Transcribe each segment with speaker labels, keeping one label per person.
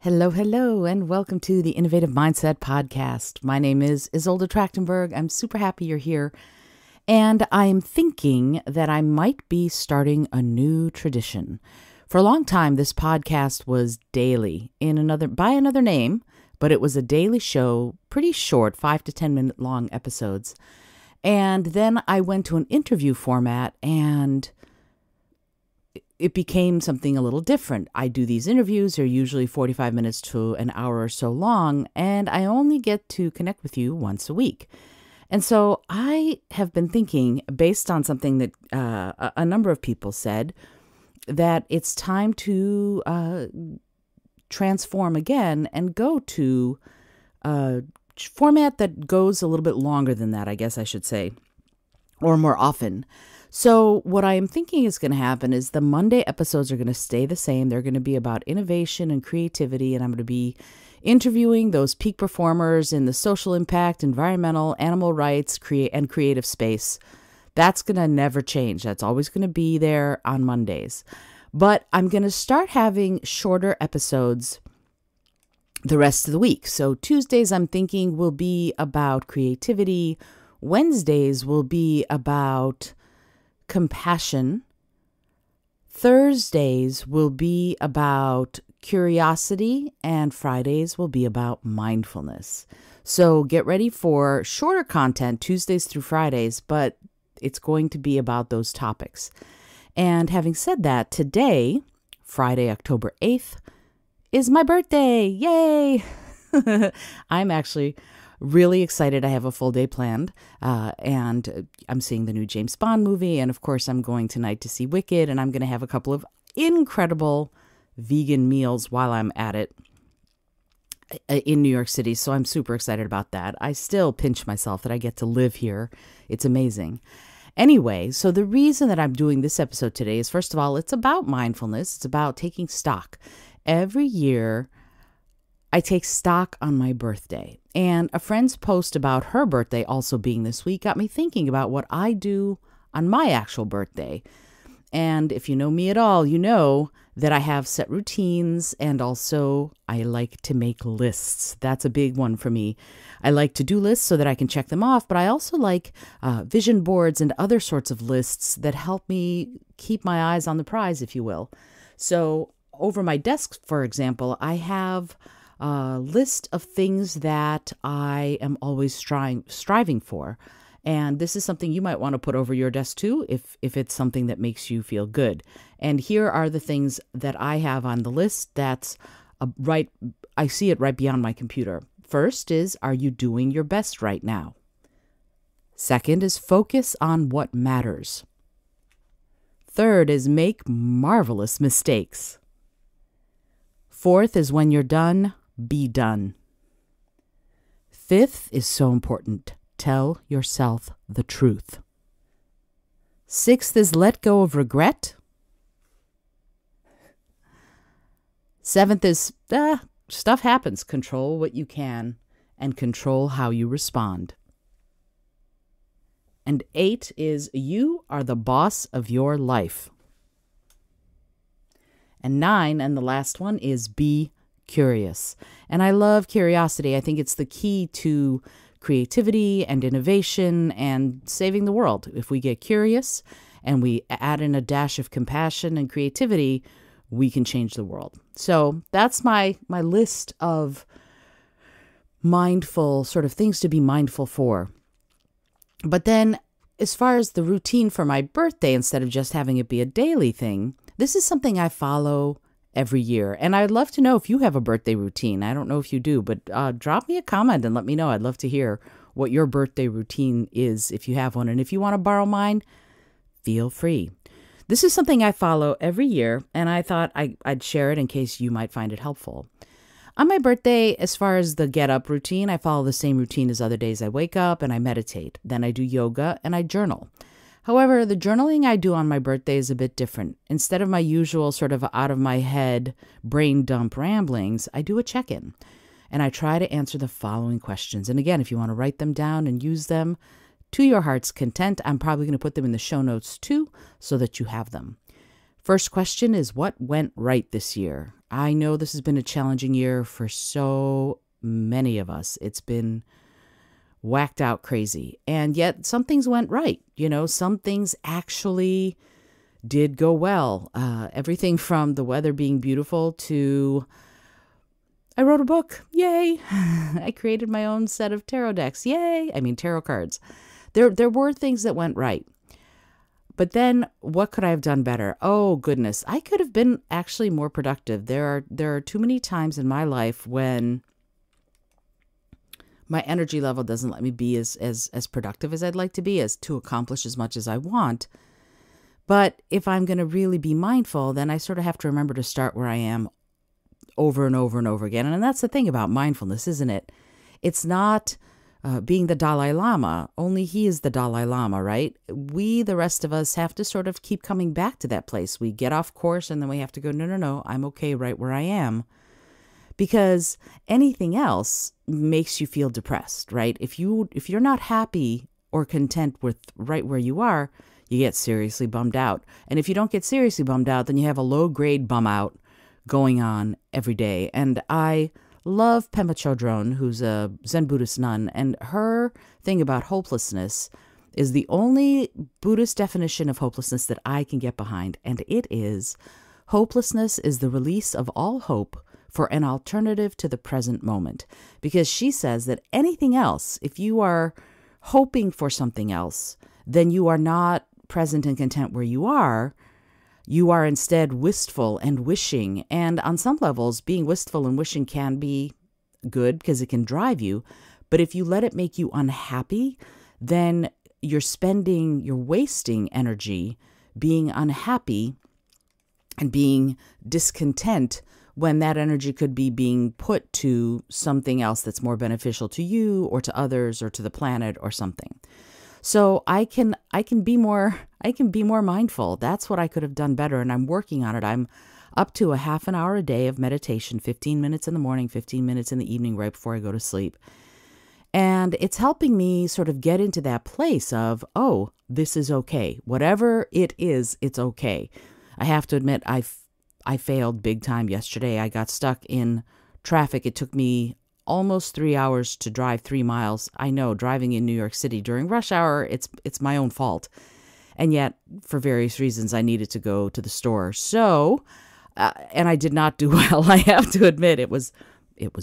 Speaker 1: Hello, hello, and welcome to the Innovative Mindset Podcast. My name is Isolde Trachtenberg. I'm super happy you're here. And I'm thinking that I might be starting a new tradition. For a long time, this podcast was daily by another name, but it was a daily show, pretty short, 5 to 10 minute long episodes. And then I went to an interview format and it became something a little different. I do these interviews, they're usually 45 minutes to an hour or so long, and I only get to connect with you once a week. And so I have been thinking, based on something that a number of people said, that it's time to transform again and go to a format that goes a little bit longer than that, I guess I should say, or more often. So what I am thinking is going to happen is the Monday episodes are going to stay the same. They're going to be about innovation and creativity, and I'm going to be interviewing those peak performers in the social impact, environmental, animal rights, and creative space. That's going to never change. That's always going to be there on Mondays. But I'm going to start having shorter episodes the rest of the week. So Tuesdays, I'm thinking, will be about creativity. Wednesdays will be about compassion. Thursdays will be about curiosity, and Fridays will be about mindfulness. So get ready for shorter content Tuesdays through Fridays, but it's going to be about those topics. And having said that, today, Friday, October 8th, is my birthday. Yay! I'm actually really excited. I have a full day planned, and I'm seeing the new James Bond movie, and of course I'm going tonight to see Wicked, and I'm going to have a couple of incredible vegan meals while I'm at it in New York City, so I'm super excited about that. I still pinch myself that I get to live here. It's amazing. Anyway, so the reason that I'm doing this episode today is, first of all, it's about mindfulness. It's about taking stock. Every year, I take stock on my birthday, and a friend's post about her birthday also being this week got me thinking about what I do on my actual birthday. And if you know me at all, you know that I have set routines, and also I like to make lists. That's a big one for me. I like to do lists so that I can check them off, but I also like vision boards and other sorts of lists that help me keep my eyes on the prize, if you will. So over my desk, for example, I have a list of things that I am always striving for. And this is something you might want to put over your desk too, if it's something that makes you feel good. And here are the things that I have on the list that's I see it right beyond my computer. First is, are you doing your best right now? Second is, focus on what matters. Third is, make marvelous mistakes. Fourth is, when you're done, be done. Fifth is so important. Tell yourself the truth. Sixth is, let go of regret. Seventh is, stuff happens. Control what you can and control how you respond. And 8 is, you are the boss of your life. And 9, and the last one, is be curious. And I love curiosity. I think it's the key to creativity and innovation and saving the world. If we get curious and we add in a dash of compassion and creativity, we can change the world. So that's my list of mindful sort of things to be mindful for. But then as far as the routine for my birthday, instead of just having it be a daily thing, this is something I follow every year. And I'd love to know if you have a birthday routine. I don't know if you do, but drop me a comment and let me know. I'd love to hear what your birthday routine is if you have one. And if you want to borrow mine, feel free. This is something I follow every year, and I thought I'd share it in case you might find it helpful. On my birthday, as far as the get-up routine, I follow the same routine as other days. I wake up and I meditate. Then I do yoga and I journal. However, the journaling I do on my birthday is a bit different. Instead of my usual sort of out-of-my-head brain dump ramblings, I do a check-in. And I try to answer the following questions. And again, if you want to write them down and use them to your heart's content, I'm probably going to put them in the show notes too, so that you have them. First question is, what went right this year? I know this has been a challenging year for so many of us. It's been whacked out crazy. And yet some things went right. Some things actually did go well. Everything from the weather being beautiful to I wrote a book. Yay. I created my own set of tarot decks. Yay. I mean, tarot cards. There were things that went right. But then what could I have done better? Oh, goodness. I could have been actually more productive. There are too many times in my life when my energy level doesn't let me be as productive as I'd like to be, as to accomplish as much as I want. But if I'm going to really be mindful, then I sort of have to remember to start where I am over and over and over again. And that's the thing about mindfulness, isn't it? It's not being the Dalai Lama. Only he is the Dalai Lama, right? We, the rest of us, have to sort of keep coming back to that place. We get off course and then we have to go, no, I'm okay right where I am. Because anything else makes you feel depressed, right? If you're not happy or content with right where you are, you get seriously bummed out. And if you don't get seriously bummed out, then you have a low-grade bum out going on every day. And I love Pema Chodron, who's a Zen Buddhist nun, and her thing about hopelessness is the only Buddhist definition of hopelessness that I can get behind, and it is, hopelessness is the release of all hope for an alternative to the present moment. Because she says that anything else, if you are hoping for something else, then you are not present and content where you are. You are instead wistful and wishing. And on some levels, being wistful and wishing can be good because it can drive you. But if you let it make you unhappy, then you're wasting energy being unhappy and being discontent when that energy could be being put to something else that's more beneficial to you or to others or to the planet or something. So I can be more mindful. That's what I could have done better, and I'm working on it. I'm up to a half an hour a day of meditation, 15 minutes in the morning, 15 minutes in the evening right before I go to sleep. And it's helping me sort of get into that place of, oh, this is okay. Whatever it is, it's okay. I have to admit, I failed big time yesterday. I got stuck in traffic. It took me almost 3 hours to drive 3 miles. I know, driving in New York City during rush hour, it's my own fault. And yet, for various reasons, I needed to go to the store. So, and I did not do well. I have to admit, it was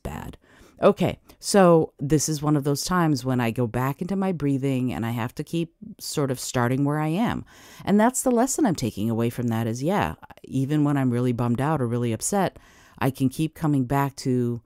Speaker 1: bad. Okay, so this is one of those times when I go back into my breathing and I have to keep sort of starting where I am. And that's the lesson I'm taking away from that is, yeah, even when I'm really bummed out or really upset, I can keep coming back to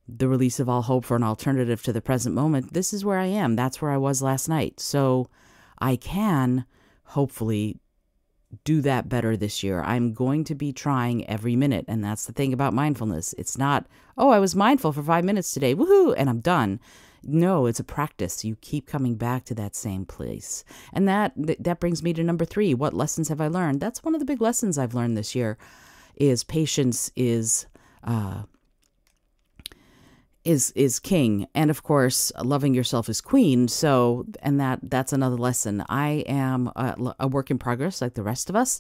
Speaker 1: the release of all hope for an alternative to the present moment. This is where I am. That's where I was last night. So I can hopefully do that better this year. I'm going to be trying every minute. And that's the thing about mindfulness. It's not, oh, I was mindful for 5 minutes today, woohoo, and I'm done. No, it's a practice. You keep coming back to that same place. And that brings me to number 3. What lessons have I learned? That's one of the big lessons I've learned this year is patience is king, and of course loving yourself is queen. So, and that's another lesson. I am a work in progress like the rest of us,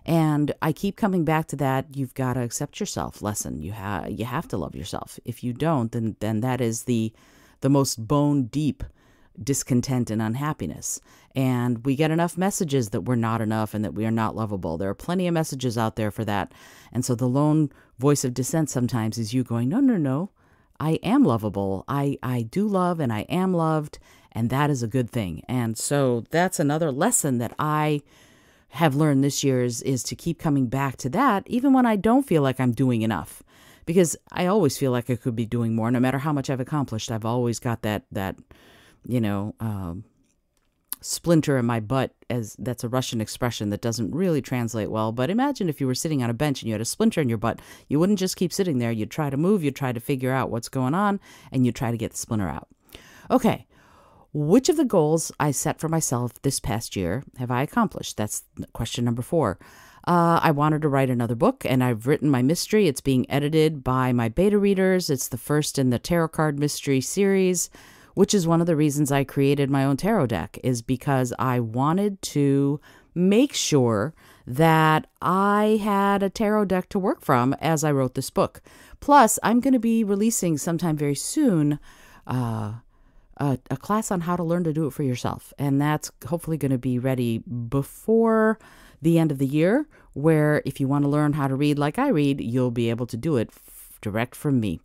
Speaker 1: and I keep coming back to that you've got to accept yourself lesson. You have to love yourself. If you don't, then that is the most bone deep discontent and unhappiness. And we get enough messages that we're not enough and that we are not lovable. There are plenty of messages out there for that. And so the lone voice of dissent sometimes is you going, no, I am lovable. I do love and I am loved, and that is a good thing. And so that's another lesson that I have learned this year is to keep coming back to that, even when I don't feel like I'm doing enough. Because I always feel like I could be doing more. No matter how much I've accomplished, I've always got that splinter in my butt, as that's a Russian expression that doesn't really translate well. But imagine if you were sitting on a bench and you had a splinter in your butt. You wouldn't just keep sitting there. You'd try to move. You'd try to figure out what's going on, and you'd try to get the splinter out. Okay, which of the goals I set for myself this past year have I accomplished? That's question number 4. I wanted to write another book, and I've written my mystery. It's being edited by my beta readers. It's the first in the tarot card mystery series, which is one of the reasons I created my own tarot deck, is because I wanted to make sure that I had a tarot deck to work from as I wrote this book. Plus, I'm going to be releasing sometime very soon a class on how to learn to do it for yourself. And that's hopefully going to be ready before the end of the year, where if you want to learn how to read like I read, you'll be able to do it direct from me.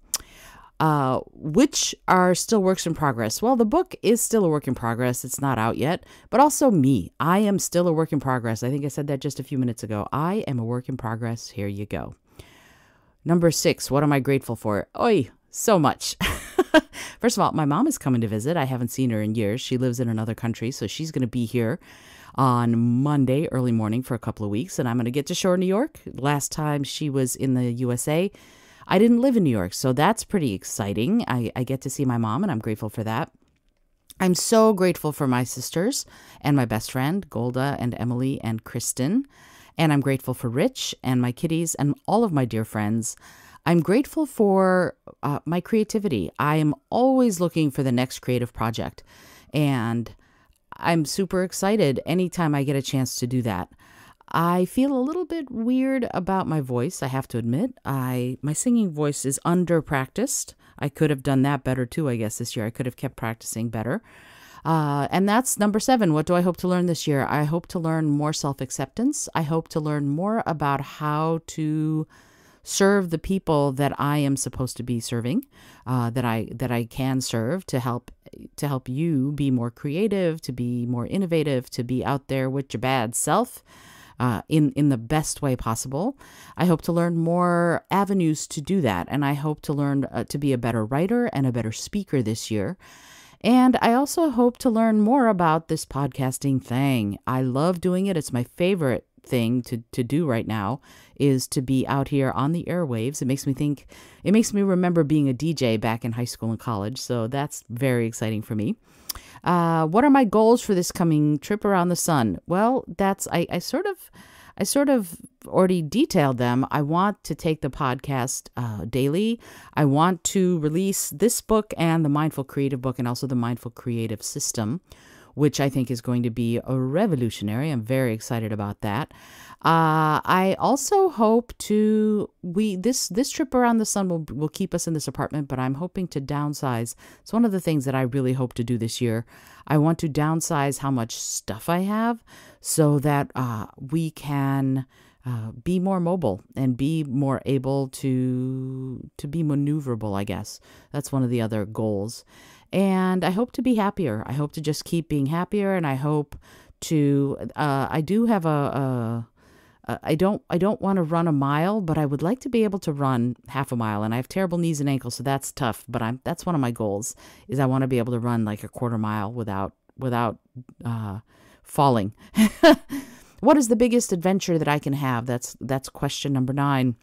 Speaker 1: Which are still works in progress. Well, the book is still a work in progress. It's not out yet, but also me. I am still a work in progress. I think I said that just a few minutes ago. I am a work in progress. Here you go. Number 6, what am I grateful for? Oi, so much. First of all, my mom is coming to visit. I haven't seen her in years. She lives in another country, so she's going to be here on Monday early morning for a couple of weeks, and I'm going to get to Shore, New York. Last time she was in the USA, I didn't live in New York, so that's pretty exciting. I get to see my mom, and I'm grateful for that. I'm so grateful for my sisters and my best friend, Golda and Emily and Kristen. And I'm grateful for Rich and my kitties and all of my dear friends. I'm grateful for my creativity. I am always looking for the next creative project. And I'm super excited anytime I get a chance to do that. I feel a little bit weird about my voice, I have to admit. My singing voice is under-practiced. I could have done that better too, I guess, this year. I could have kept practicing better. And that's number 7. What do I hope to learn this year? I hope to learn more self-acceptance. I hope to learn more about how to serve the people that I am supposed to be serving, that I can serve to help you be more creative, to be more innovative, to be out there with your bad self. In the best way possible. I hope to learn more avenues to do that. And I hope to learn to be a better writer and a better speaker this year. And I also hope to learn more about this podcasting thing. I love doing it. It's my favorite thing to do right now, is to be out here on the airwaves. It makes me remember being a DJ back in high school and college. So that's very exciting for me. What are my goals for this coming trip around the sun? Well, I sort of already detailed them. I want to take the podcast daily. I want to release this book and the Mindful Creative book, and also the Mindful Creative System, which I think is going to be a revolutionary. I'm very excited about that. I also hope this trip around the sun will keep us in this apartment, but I'm hoping to downsize. It's one of the things that I really hope to do this year. I want to downsize how much stuff I have so that we can be more mobile and be more able to be maneuverable, I guess. That's one of the other goals. And I hope to be happier. I hope to just keep being happier, and I hope to I do have I don't want to run a mile, but I would like to be able to run half a mile. And I have terrible knees and ankles, so that's tough. But that's one of my goals, is I want to be able to run like a quarter mile without falling. What is the biggest adventure that I can have? That's question number 9.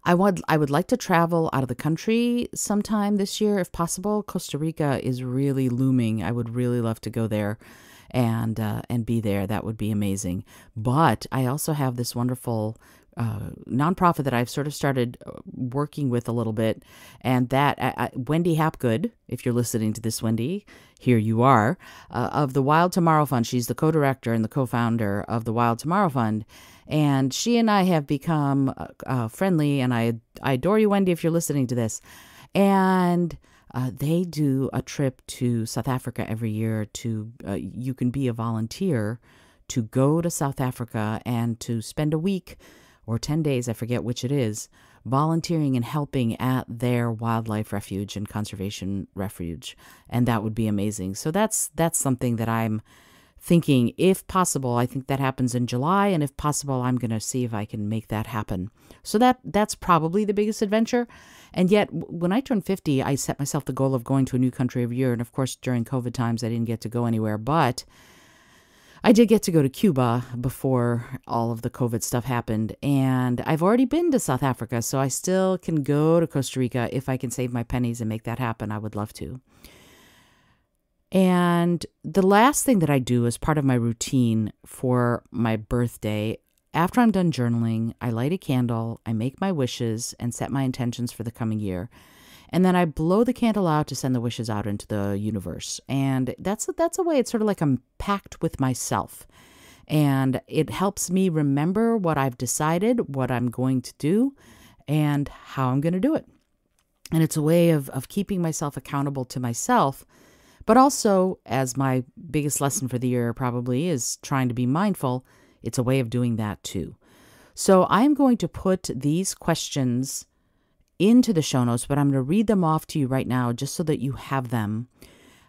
Speaker 1: I would like to travel out of the country sometime this year, if possible. Costa Rica is really looming. I would really love to go there and be there. That would be amazing. But I also have this wonderful nonprofit that I've sort of started working with a little bit, and that Wendy Hapgood, if you're listening to this, Wendy, here you are, of the Wild Tomorrow Fund. She's the co-director and the co-founder of the Wild Tomorrow Fund, and she and I have become friendly, and I adore you, Wendy, if you're listening to this. And they do a trip to South Africa every year to you can be a volunteer to go to South Africa and to spend a week or 10 days, I forget which it is, volunteering and helping at their wildlife refuge and conservation refuge. And that would be amazing. So that's something that I'm thinking, if possible. I think that happens in July, and if possible, I'm going to see if I can make that happen. So that's probably the biggest adventure. And yet, when I turned 50, I set myself the goal of going to a new country every year. And of course, during COVID times, I didn't get to go anywhere, but I did get to go to Cuba before all of the COVID stuff happened, and I've already been to South Africa, so I still can go to Costa Rica if I can save my pennies and make that happen. I would love to. And the last thing that I do as part of my routine for my birthday, after I'm done journaling, I light a candle, I make my wishes, and set my intentions for the coming year. And then I blow the candle out to send the wishes out into the universe. And that's a way, it's sort of like I'm pact with myself. And it helps me remember what I've decided, what I'm going to do, and how I'm going to do it. And it's a way of keeping myself accountable to myself. But also, as my biggest lesson for the year probably is trying to be mindful, it's a way of doing that too. So I'm going to put these questions into the show notes, but I'm going to read them off to you right now just so that you have them.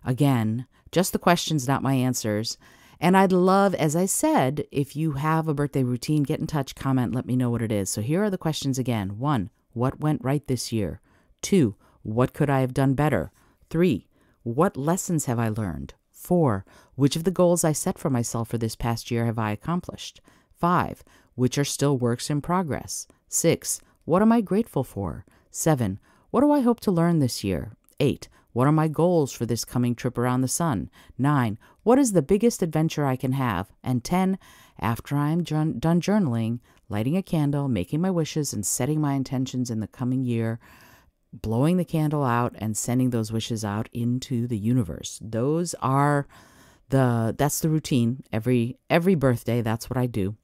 Speaker 1: Again, just the questions, not my answers. And I'd love, as I said, if you have a birthday routine, get in touch, comment, let me know what it is. So here are the questions again. 1, what went right this year? 2, what could I have done better? 3, what lessons have I learned? 4, which of the goals I set for myself for this past year have I accomplished? 5, which are still works in progress? 6, what am I grateful for? 7, what do I hope to learn this year? 8, what are my goals for this coming trip around the sun? 9, what is the biggest adventure I can have? And 10, after I'm done journaling, lighting a candle, making my wishes, and setting my intentions in the coming year, blowing the candle out and sending those wishes out into the universe. That's the routine. Every birthday, that's what I do.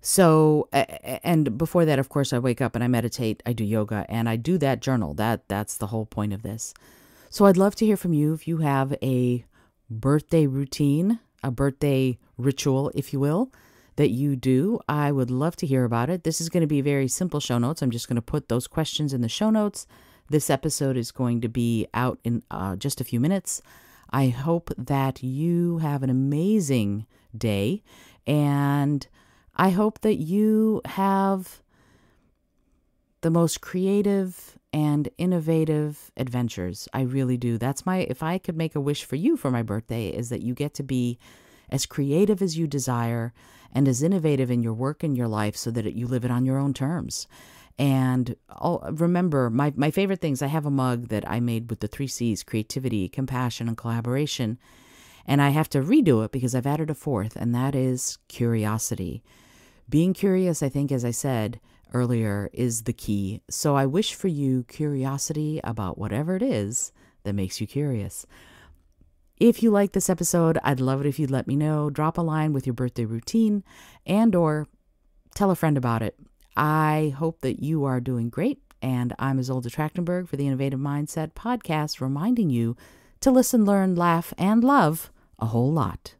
Speaker 1: So, and before that, of course, I wake up and I meditate, I do yoga, and I do that journal. That's the whole point of this. So I'd love to hear from you if you have a birthday routine, a birthday ritual, if you will, that you do. I would love to hear about it. This is going to be very simple show notes. I'm just going to put those questions in the show notes. This episode is going to be out in just a few minutes. I hope that you have an amazing day, and I hope that you have the most creative and innovative adventures. I really do. If I could make a wish for you for my birthday, is that you get to be as creative as you desire and as innovative in your work and your life so that you live it on your own terms. And remember, my favorite things, I have a mug that I made with the 3 C's, creativity, compassion, and collaboration. And I have to redo it because I've added a 4th, and that is curiosity. Being curious, I think, as I said earlier, is the key. So I wish for you curiosity about whatever it is that makes you curious. If you like this episode, I'd love it if you'd let me know. Drop a line with your birthday routine and/or tell a friend about it. I hope that you are doing great. And I'm Isolde Trachtenberg for the Innovative Mindset Podcast, reminding you to listen, learn, laugh, and love a whole lot.